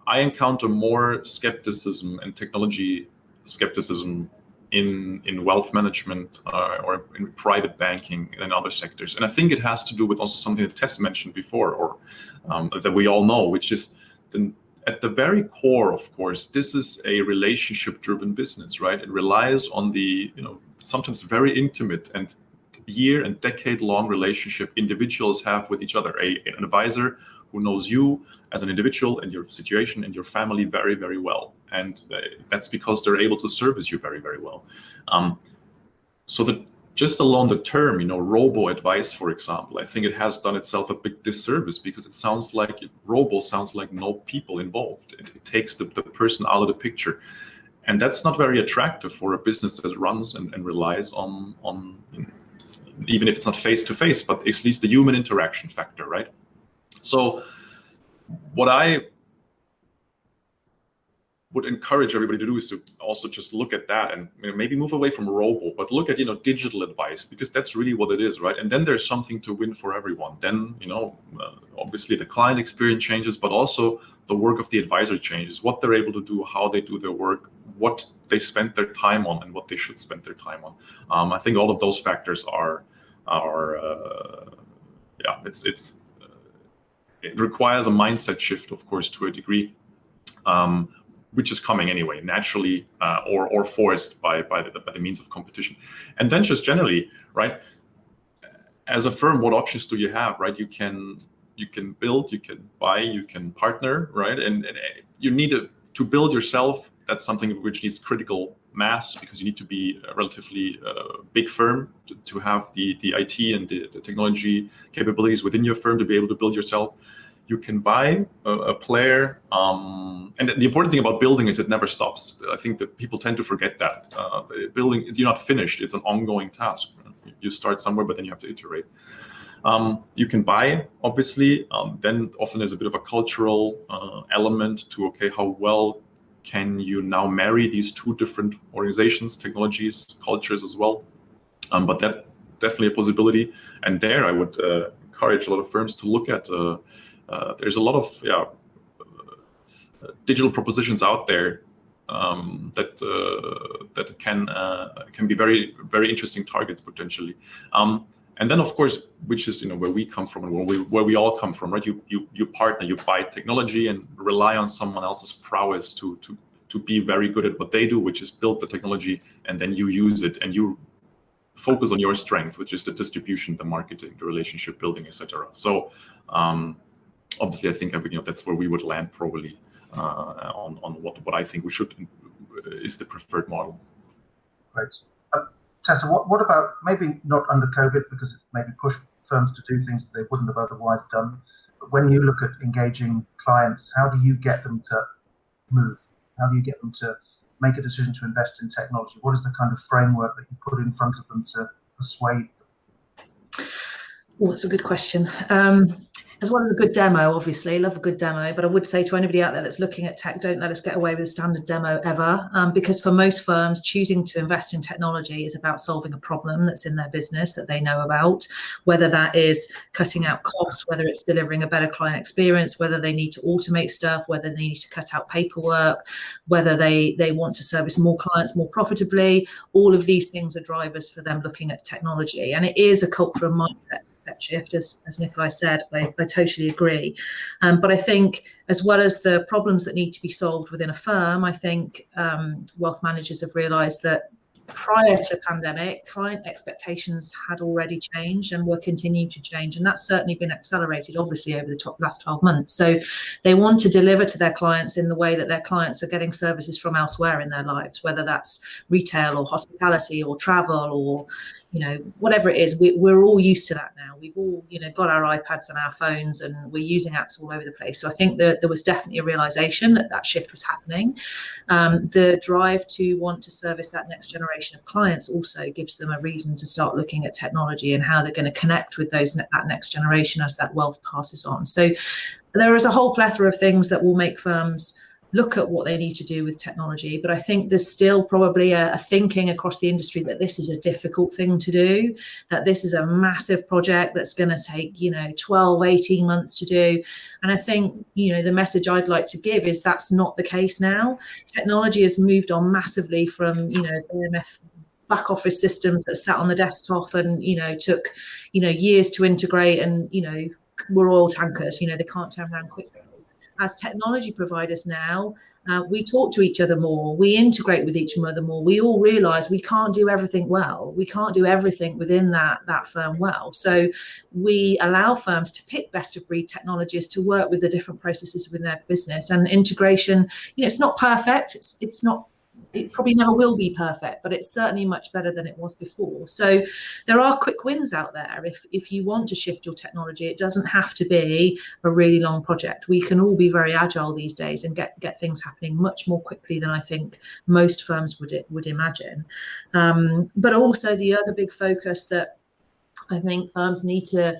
I encounter more skepticism and technology skepticism in wealth management or in private banking and other sectors. And I think it has to do with also something that Tess mentioned before, or that we all know, which is at the very core, of course, this is a relationship-driven business, right? It relies on the sometimes very intimate and year and decade-long relationship individuals have with each other. An advisor who knows you as an individual and your situation and your family very, very well. And that's because they're able to service you very, very well. So that just alone the term, robo-advice, for example, I think it has done itself a big disservice, because it sounds like robo sounds like no people involved. It takes the person out of the picture. And that's not very attractive for a business that runs and relies on even if it's not face-to-face, but at least the human interaction factor, right? So what I would encourage everybody to do is to also just look at that and maybe move away from robo, but look at digital advice, because that's really what it is, right? And then there's something to win for everyone. Then obviously the client experience changes, but also the work of the advisor changes, what they're able to do, how they do their work, what they spend their time on, and what they should spend their time on. I think all of those factors it requires a mindset shift, of course, to a degree, which is coming anyway, naturally, or forced by the means of competition. And then just generally, right, as a firm, what options do you have, right? You can build, you can buy, you can partner, right? And you need to build yourself. That's something which needs critical mass, because you need to be a relatively big firm to have the IT and the technology capabilities within your firm to be able to build yourself. You can buy a player, and the important thing about building is it never stops. I think that people tend to forget that. Building, you're not finished. It's an ongoing task. You start somewhere, but then you have to iterate. You can buy, obviously. Then often there's a bit of a cultural element to, okay, how well can you now marry these two different organizations, technologies, cultures as well? But that definitely a possibility. And there I would encourage a lot of firms to look at. There's a lot of digital propositions out there that can be very, very interesting targets potentially. And then, of course, which is where we come from and where we all come from, right? You partner, you buy technology and rely on someone else's prowess to be very good at what they do, which is build the technology, and then you use it and you focus on your strength, which is the distribution, the marketing, the relationship building, etc. So obviously, I think that's where we would land probably on what I think is the preferred model. Right. Tessa, what about, maybe not under COVID, because it's maybe pushed firms to do things that they wouldn't have otherwise done, but when you look at engaging clients, how do you get them to move? How do you get them to make a decision to invest in technology? What is the kind of framework that you put in front of them to persuade them? Oh, that's a good question. as well as a good demo, obviously. Love a good demo, but I would say to anybody out there that's looking at tech, don't let us get away with a standard demo ever, because for most firms, choosing to invest in technology is about solving a problem that's in their business that they know about, whether that is cutting out costs, whether it's delivering a better client experience, whether they need to automate stuff, whether they need to cut out paperwork, whether they want to service more clients more profitably. All of these things are drivers for them looking at technology, and it is a cultural mindset shift, as Nikolai said. I totally agree. But I think, as well as the problems that need to be solved within a firm, I think wealth managers have realised that prior to pandemic, client expectations had already changed and were continuing to change, and that's certainly been accelerated, obviously, over the last 12 months. So they want to deliver to their clients in the way that their clients are getting services from elsewhere in their lives, whether that's retail or hospitality or travel or whatever it is. We're all used to that now. We've all got our iPads and our phones, and we're using apps all over the place. So I think that there was definitely a realization that shift was happening. The drive to want to service that next generation of clients also gives them a reason to start looking at technology and how they're going to connect with that next generation as that wealth passes on. So there is a whole plethora of things that will make firms look at what they need to do with technology. But I think there's still probably a thinking across the industry that this is a difficult thing to do, that this is a massive project that's going to take 12, 18 months to do. And I think the message I'd like to give is that's not the case now. Technology has moved on massively from AMF back office systems that sat on the desktop and took years to integrate, and were oil tankers. They can't turn around quickly. As technology providers now, we talk to each other more, we integrate with each other more, we all realise we can't do everything well, we can't do everything within that firm well. So we allow firms to pick best of breed technologies to work with the different processes within their business. And integration, it's not perfect, it probably never will be perfect, but it's certainly much better than it was before. So there are quick wins out there. If you want to shift your technology, it doesn't have to be a really long project. We can all be very agile these days and get things happening much more quickly than I think most firms would imagine. But also the other big focus that I think firms need to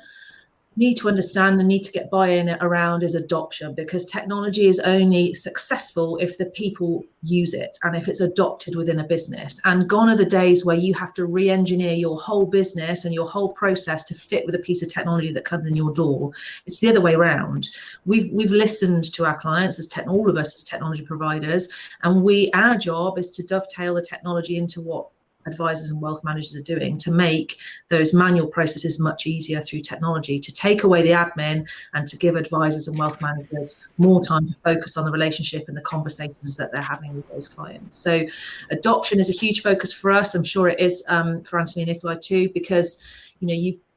understand and need to get buy-in around is adoption, because technology is only successful if the people use it and if it's adopted within a business. And gone are the days where you have to re-engineer your whole business and your whole process to fit with a piece of technology that comes in your door. It's the other way around. We've listened to our clients, all of us as technology providers, and our job is to dovetail the technology into what advisors and wealth managers are doing to make those manual processes much easier through technology, to take away the admin and to give advisors and wealth managers more time to focus on the relationship and the conversations that they're having with those clients. So adoption is a huge focus for us. I'm sure it is for Anthony and Nikolai too, because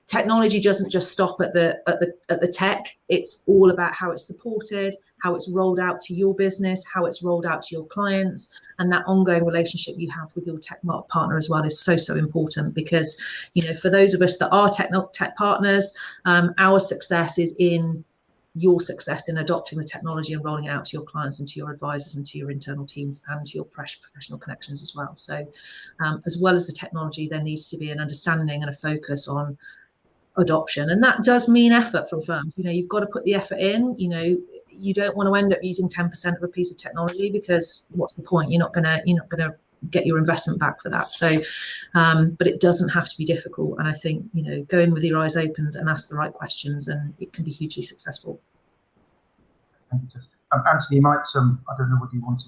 technology doesn't just stop at the tech. It's all about how it's supported, how it's rolled out to your business, how it's rolled out to your clients, and that ongoing relationship you have with your tech partner as well is so important. Because for those of us that are tech partners, our success is in your success in adopting the technology and rolling it out to your clients and to your advisors and to your internal teams and to your professional connections as well. So as well as the technology, there needs to be an understanding and a focus on adoption, and that does mean effort from firms. You've got to put the effort in. You don't want to end up using 10% of a piece of technology, because what's the point? You're not gonna get your investment back for that. So but it doesn't have to be difficult, and I think go in with your eyes open and ask the right questions, and it can be hugely successful. Thank you, Tess. Anthony, you might I don't know whether you want to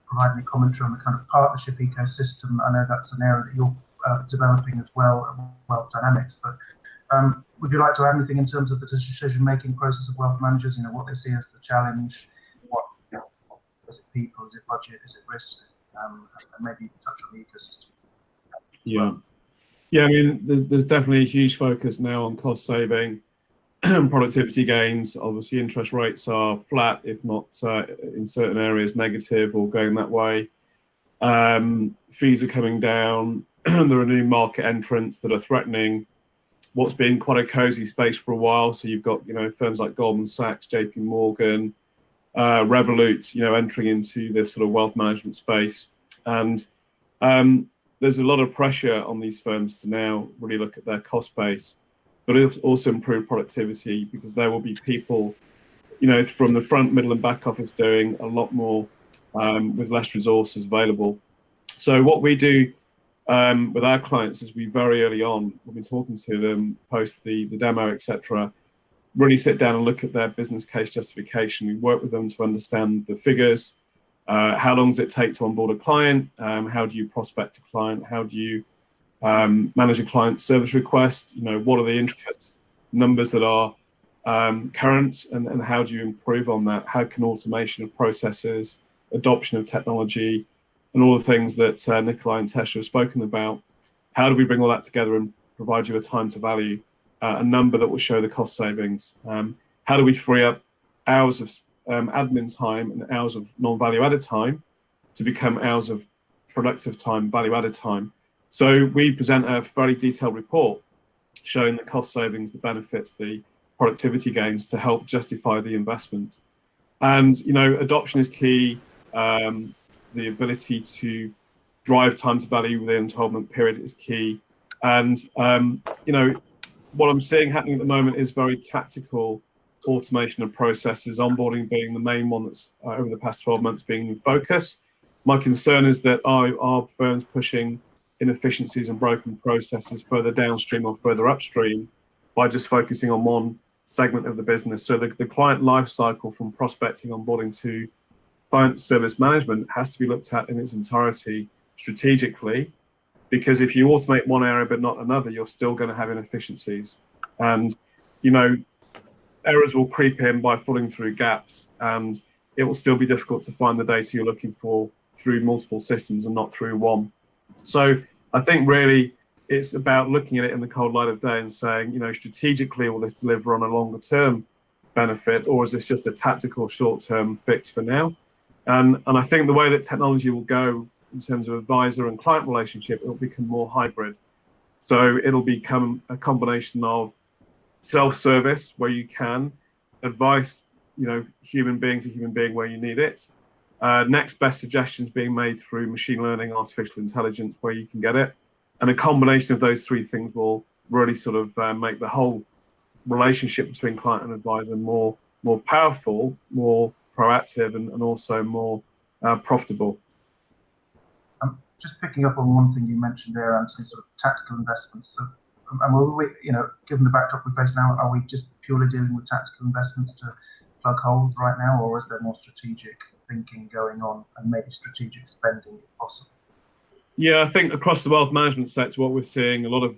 provide any commentary on the kind of partnership ecosystem. I know that's an area that you're developing as well at Wealth Dynamics, but would you like to add anything in terms of the decision-making process of wealth managers? What they see as the challenge, is it people, is it budget, is it risk, and maybe touch on the ecosystem. Yeah. I mean, there's definitely a huge focus now on cost saving, productivity gains. Obviously, interest rates are flat, if not in certain areas negative or going that way. Fees are coming down. There are new market entrants that are threatening what's been quite a cozy space for a while. So you've got firms like Goldman Sachs, JP Morgan, Revolut, entering into this sort of wealth management space. And there's a lot of pressure on these firms to now really look at their cost base. but it'll also improve productivity because there will be people, you know, from the front, middle, and back office doing a lot more with less resources available. So what we do with our clients is we very early on, we've been talking to them post the demo, etc., really sit down and look at their business case justification. We work with them to understand the figures. How long does it take to onboard a client? How do you prospect a client? How do you manage a client service request? You know, what are the intricate numbers that are current, and how do you improve on that? How can automation of processes, adoption of technology, and all the things that Nikolai and Tesla have spoken about, how do we bring all that together and provide you a time to value, a number that will show the cost savings? How do we free up hours of admin time and hours of non-value added time to become hours of productive time, value added time? So we present a very detailed report showing the cost savings, the benefits, the productivity gains to help justify the investment. And, you know, adoption is key. The ability to drive time to value within a 12-month period is key. And, you know, what I'm seeing happening at the moment is very tactical automation of processes, onboarding being the main one that's over the past 12 months being in focus. My concern is that our firms pushing inefficiencies and broken processes further downstream or further upstream by just focusing on one segment of the business. So the client life cycle from prospecting, onboarding to client service management has to be looked at in its entirety strategically, because if you automate one area but not another, you're still going to have inefficiencies. And, you know, errors will creep in by falling through gaps, and it will still be difficult to find the data you're looking for through multiple systems and not through one. So I think really it's about looking at it in the cold light of day and saying, you know, strategically, will this deliver on a longer term benefit, or is this just a tactical short-term fix for now? And I think the way that technology will go in terms of advisor and client relationship, it'll become more hybrid. So it'll become a combination of self-service where you can, advice, you know, human being to human being where you need it. Next best suggestions being made through machine learning, artificial intelligence where you can get it. And a combination of those three things will really sort of make the whole relationship between client and advisor more powerful, more proactive, and also more profitable. Just picking up on one thing you mentioned there, Anthony, sort of tactical investments. So, and we, you know, given the backdrop we face now, are we just purely dealing with tactical investments to plug holes right now, or is there more strategic thinking going on and maybe strategic spending if possible? Yeah, I think across the wealth management sector, what we're seeing a lot of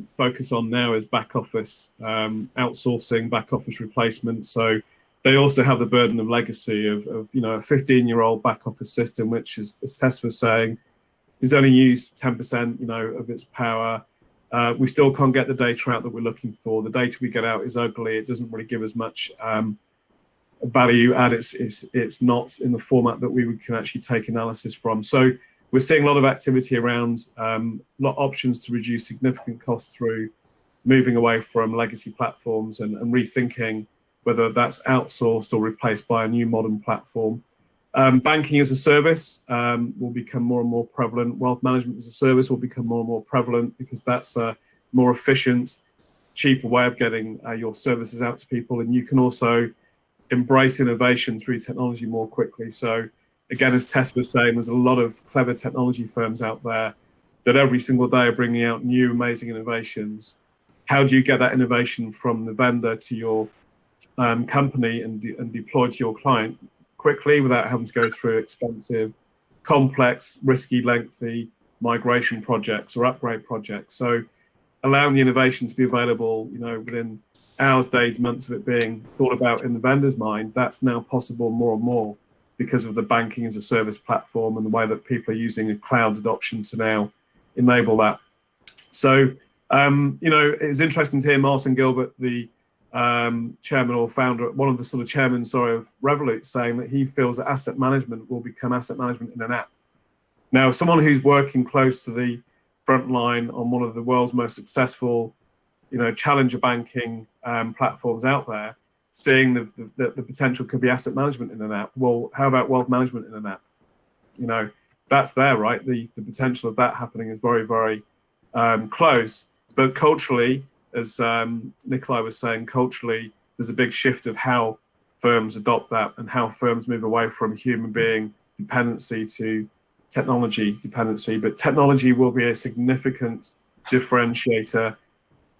focus on now is back office outsourcing, back office replacement. So they also have the burden of legacy of you know, a 15-year-old back office system, which is, as Tess was saying, is only used 10%, you know, of its power. We still can't get the data out that we're looking for. The data we get out is ugly. It doesn't really give us much value add. It's not in the format that we can actually take analysis from. So we're seeing a lot of activity around options to reduce significant costs through moving away from legacy platforms and rethinking whether that's outsourced or replaced by a new modern platform. Banking as a service will become more and more prevalent. Wealth management as a service will become more and more prevalent because that's a more efficient, cheaper way of getting your services out to people. And you can also embrace innovation through technology more quickly. So again, as Tess was saying, there's a lot of clever technology firms out there that every single day are bringing out new amazing innovations. How do you get that innovation from the vendor to your company and deploy to your client quickly without having to go through expensive, complex, risky, lengthy migration projects or upgrade projects? So allowing the innovation to be available, you know, within hours, days, months of it being thought about in the vendor's mind, that's now possible more and more because of the banking as a service platform and the way that people are using a cloud adoption to now enable that. So, you know, it was interesting to hear Martin Gilbert, the chairman or founder, one of the sort of chairmen, of Revolut, saying that he feels that asset management will become asset management in an app. Now, someone who's working close to the front line on one of the world's most successful, you know, challenger banking platforms out there, seeing the potential could be asset management in an app. Well, how about wealth management in an app? You know, that's there, right? The potential of that happening is very, very close. But culturally, as Nikolai was saying, culturally, there's a big shift of how firms adopt that and how firms move away from human being dependency to technology dependency. But technology will be a significant differentiator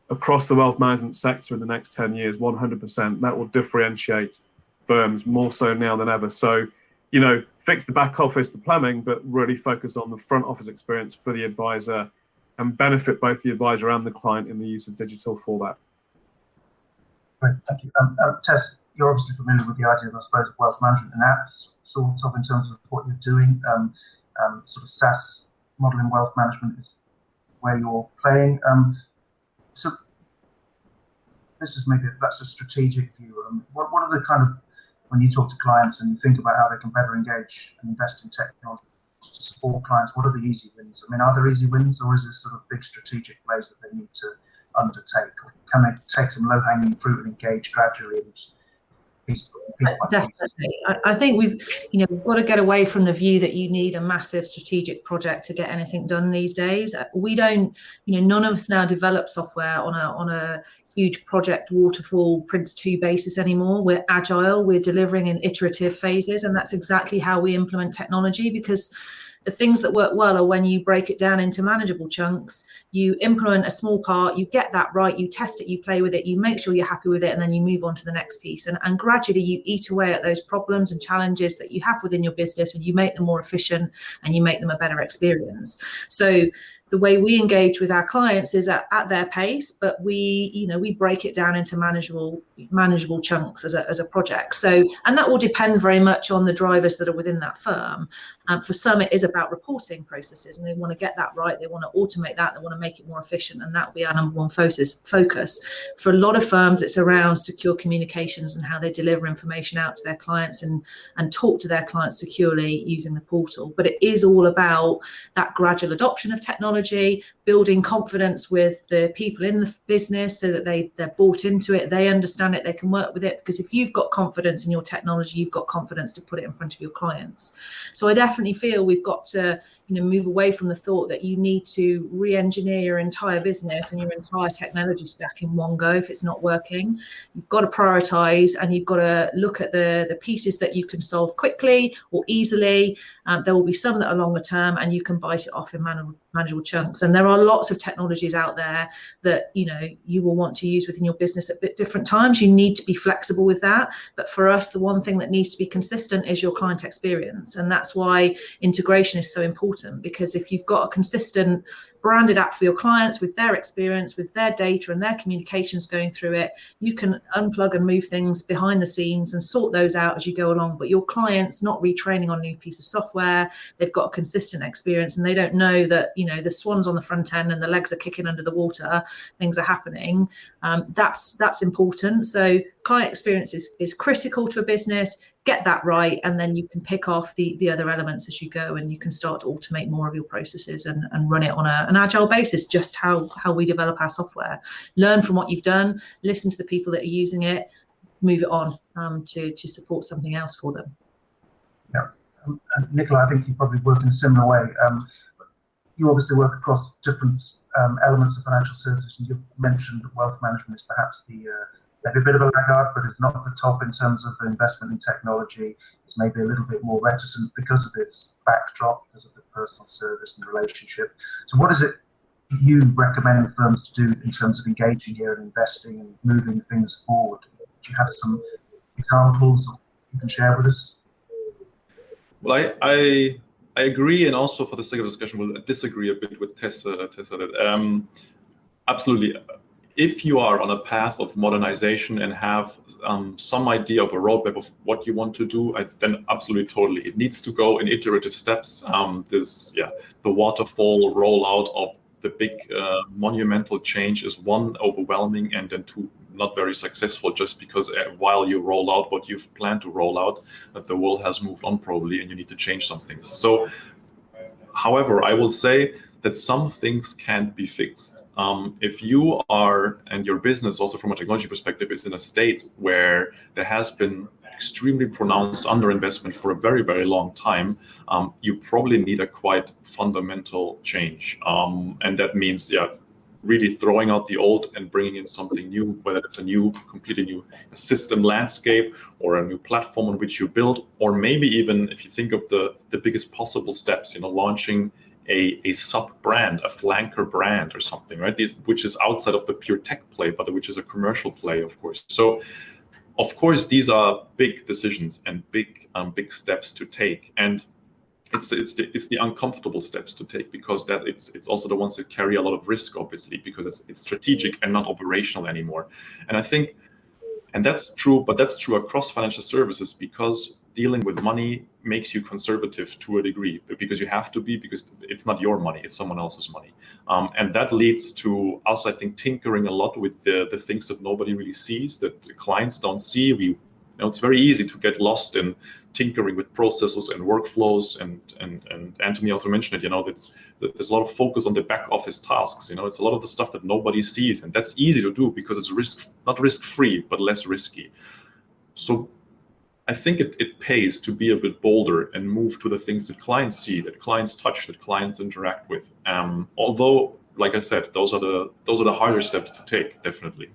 across the wealth management sector in the next 10 years, 100%. That will differentiate firms more so now than ever. So, you know, fix the back office, the plumbing, but really focus on the front office experience for the advisor and benefit both the advisor and the client in the use of digital for that. Great, thank you. Tess, you're obviously familiar with the idea of, I suppose, wealth management and apps, sort of in terms of what you're doing. Sort of SaaS model in wealth management is where you're playing. So this is that's a strategic view. What are the kind of, when you talk to clients and you think about how they can better engage and invest in technology to support clients, what are the easy wins? I mean, are there easy wins, or is this sort of big strategic plays that they need to undertake? Or can they take some low-hanging fruit and engage gradually and piece by piece? Definitely. I think we've got to get away from the view that you need a massive strategic project to get anything done these days. We don't, none of us now develop software on a huge project waterfall Prince 2 basis anymore. We're agile, we're delivering in iterative phases, and that's exactly how we implement technology, because the things that work well are when you break it down into manageable chunks, you implement a small part, you get that right, you test it, you play with it, you make sure you're happy with it, and then you move on to the next piece. And gradually you eat away at those problems and challenges that you have within your business, and you make them more efficient and you make them a better experience. So the way we engage with our clients is at their pace, but we break it down into manageable chunks as a project. So, and that will depend very much on the drivers that are within that firm. For some, it is about reporting processes, and they want to get that right. They want to automate that. They want to make it more efficient, and that will be our number one focus. For a lot of firms, it's around secure communications and how they deliver information out to their clients and talk to their clients securely using the portal. But it is all about that gradual adoption of technology, building confidence with the people in the business so that they're bought into it, they understand it, they can work with it. Because if you've got confidence in your technology, you've got confidence to put it in front of your clients. So I definitely feel we've got to move away from the thought that you need to re-engineer your entire business and your entire technology stack in one go if it's not working. You've got to prioritize, and you've got to look at the pieces that you can solve quickly or easily. There will be some that are longer term, and you can bite it off in manageable chunks. And there are lots of technologies out there that you will want to use within your business at different times. You need to be flexible with that. But for us, the one thing that needs to be consistent is your client experience, and that's why integration is so important. Because if you've got a consistent branded app for your clients with their experience, with their data and their communications going through it, you can unplug and move things behind the scenes and sort those out as you go along. But your client's not retraining on a new piece of software. They've got a consistent experience, and they don't know that the swan's on the front end and the legs are kicking under the water, things are happening. That's important. So client experience is critical to a business. Get that right, and then you can pick off the other elements as you go, and you can start to automate more of your processes and run it on an agile basis, just how we develop our software. Learn from what you've done, listen to the people that are using it, move it on to support something else for them. Yeah, and Nicola, I think you probably work in a similar way. You obviously work across different elements of financial services, and you mentioned that wealth management is perhaps maybe a bit of a laggard, but it's not at the top in terms of investment in technology. It's maybe a little bit more reticent because of its backdrop, because of the personal service and relationship. So what is it you recommend firms to do in terms of engaging here and investing and moving things forward? Do you have some examples you can share with us? Well, I agree, and also for the sake of discussion, we'll disagree a bit with Tessa. Absolutely. If you are on a path of modernization and have some idea of a roadmap of what you want to do, then absolutely, totally. It needs to go in iterative steps. The waterfall rollout of the big monumental change is one, overwhelming, and then two, not very successful, just because while you roll out what you've planned to roll out, that the world has moved on probably, and you need to change some things. So, however, I will say that some things can't be fixed. If you are, and your business also from a technology perspective is in a state where there has been extremely pronounced underinvestment for a very, very long time, you probably need a quite fundamental change. And that means, really throwing out the old and bringing in something new, whether it's a completely new system landscape or a new platform on which you build, or maybe even if you think of the biggest possible steps, launching a sub-brand, a flanker brand or something, right? Which is outside of the pure tech play, but which is a commercial play, of course. So, of course, these are big decisions and big steps to take, and it's the uncomfortable steps to take, because it's also the ones that carry a lot of risk, obviously, because it's strategic and not operational anymore. And I think, and that's true, but that's true across financial services, because dealing with money makes you conservative to a degree, because you have to be, because it's not your money, it's someone else's money. And that leads to us, I think, tinkering a lot with the things that nobody really sees, that clients don't see. It's very easy to get lost in tinkering with processes and workflows, and Anthony also mentioned it, there's a lot of focus on the back office tasks. It's a lot of the stuff that nobody sees, and that's easy to do because it's not risk-free, but less risky. So I think it pays to be a bit bolder and move to the things that clients see, that clients touch, that clients interact with. Although, like I said, those are the harder steps to take, definitely.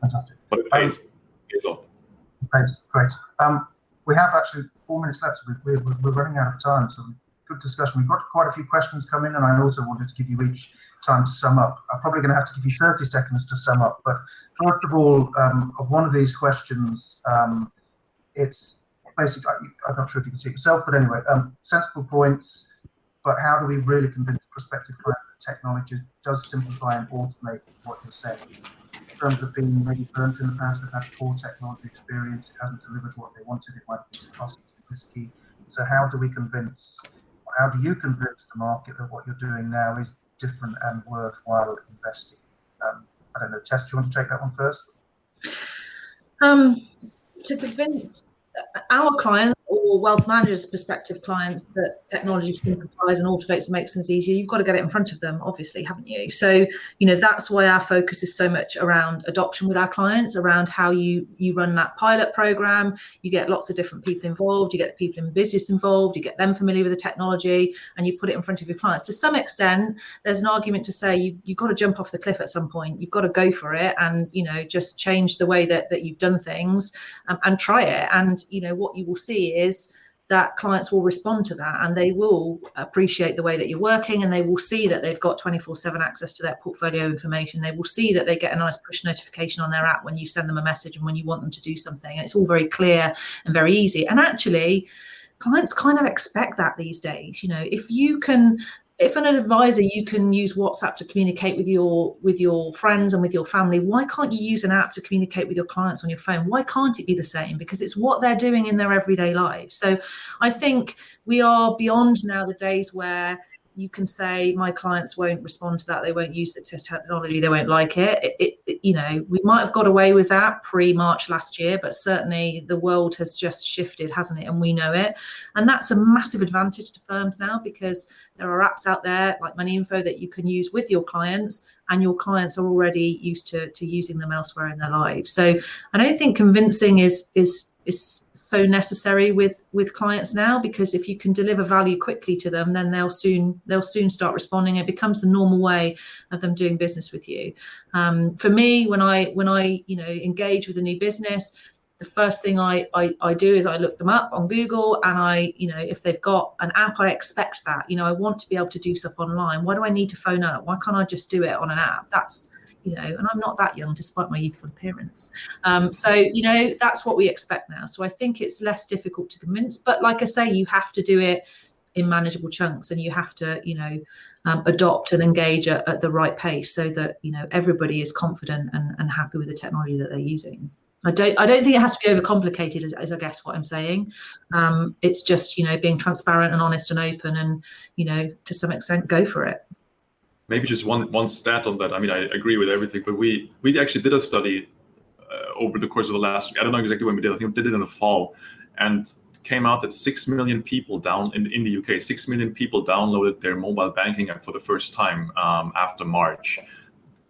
Fantastic. But it pays. It pays off. Great. We have actually 4 minutes left. We're running out of time, so good discussion. We've got quite a few questions come in, and I also wanted to give you each time to sum up. I'm probably going to have to give you 30 seconds to sum up. But first of all, of one of these questions, it's basically, I'm not sure if you can see it yourself, but anyway, sensible points. But how do we really convince prospective clients that technology does simplify and automate what you're saying? In terms of being maybe burnt in the past, they've had poor technology experience, it hasn't delivered what they wanted, it might be too costly, too risky. So how do you convince the market that what you're doing now is different and worthwhile investing? I don't know, Tess, do you want to take that one first? To convince our clients or wealth managers' prospective clients that technology simplifies and automates and makes things easier, you've got to get it in front of them, obviously, haven't you? So, that's why our focus is so much around adoption with our clients, around how you run that pilot program. You get lots of different people involved, you get the people in business involved, you get them familiar with the technology, and you put it in front of your clients. To some extent, there's an argument to say you've got to jump off the cliff at some point. You've got to go for it and, just change the way that you've done things, and try it. And, what you will see is that clients will respond to that, and they will appreciate the way that you're working, and they will see that they've got 24/7 access to their portfolio information. They will see that they get a nice push notification on their app when you send them a message and when you want them to do something. And it's all very clear and very easy. And actually, clients kind of expect that these days. If an advisor, you can use WhatsApp to communicate with your friends and with your family, why can't you use an app to communicate with your clients on your phone? Why can't it be the same? Because it's what they're doing in their everyday lives. So I think we are beyond now the days where you can say, my clients won't respond to that, they won't use the technology, they won't like it. We might have got away with that pre-March last year, but certainly the world has just shifted, hasn't it? And we know it. And that's a massive advantage to firms now, because there are apps out there like Money Info that you can use with your clients, and your clients are already used to using them elsewhere in their lives. So I don't think convincing is so necessary with clients now, because if you can deliver value quickly to them, then they'll soon start responding. It becomes the normal way of them doing business with you. For me, when I engage with a new business, the first thing I do is I look them up on Google, and if they've got an app, I expect that. I want to be able to do stuff online. Why do I need to phone up? Why can't I just do it on an app? And I'm not that young, despite my youthful appearance. So that's what we expect now. So I think it's less difficult to convince. But like I say, you have to do it in manageable chunks, and you have to, adopt and engage at the right pace, so that, everybody is confident and happy with the technology that they're using. I don't think it has to be overcomplicated, is I guess what I'm saying. It's just, being transparent and honest and open, and, to some extent, go for it. Maybe just one stat on that. I mean, I agree with everything, but we actually did a study over the course of the last week. I don't know exactly when we did. I think we did it in the fall, and it came out that 6 million people in the UK, 6 million people downloaded their mobile banking app for the first time after March.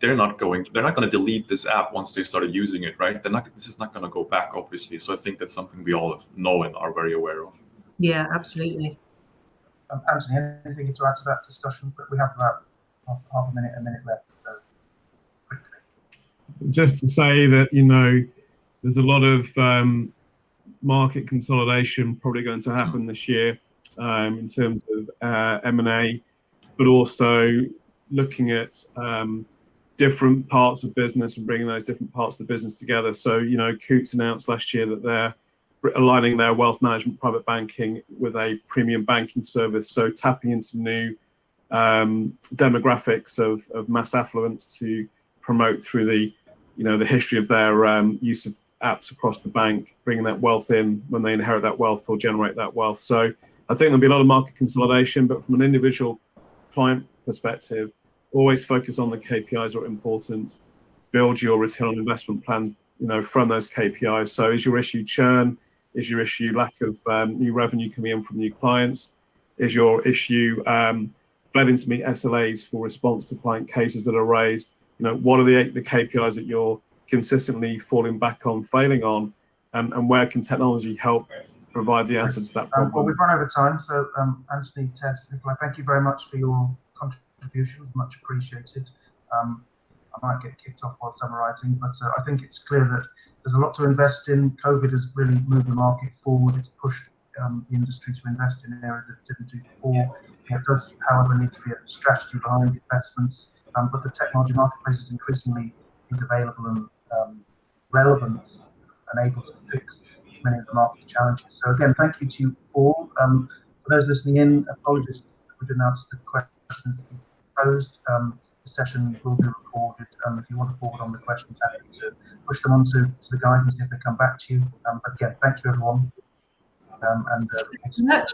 They're not going to delete this app once they started using it, right? This is not going to go back, obviously. So I think that's something we all know and are very aware of. Yeah, absolutely. Anthony, anything to add to that discussion? But we have about half a minute left. So quickly. Just to say that, there's a lot of market consolidation probably going to happen this year in terms of M&A, but also looking at different parts of business and bringing those different parts of the business together. So, Coutts announced last year that they're aligning their wealth management, private banking with a premium banking service. So tapping into new demographics of mass affluence to promote through the history of their use of apps across the bank, bringing that wealth in when they inherit that wealth or generate that wealth. So I think there'll be a lot of market consolidation, but from an individual client perspective, always focus on the KPIs that are important. Build your return on investment plan, from those KPIs. So is your issue churn? Is your issue lack of new revenue coming in from new clients? Is your issue failing to meet SLAs for response to client cases that are raised? What are the KPIs that you're consistently falling back on, failing on, and where can technology help provide the answer to that problem? Well, we've run over time, so Anthony, Tess, Nicola, thank you very much for your contributions, much appreciated. I might get kicked off while summarising, but I think it's clear that there's a lot to invest in. COVID has really moved the market forward. It's pushed the industry to invest in areas that it didn't do before. There does, however, need to be a strategy behind investments, but the technology marketplace is increasingly available and relevant and able to fix many of the market challenges. So again, thank you to you all. For those listening in, apologies if we didn't answer the questions that you posed. The session will be recorded. If you want to forward on the questions, happy to push them on to the guys and see if they come back to you. But again, thank you everyone. Thank you so much.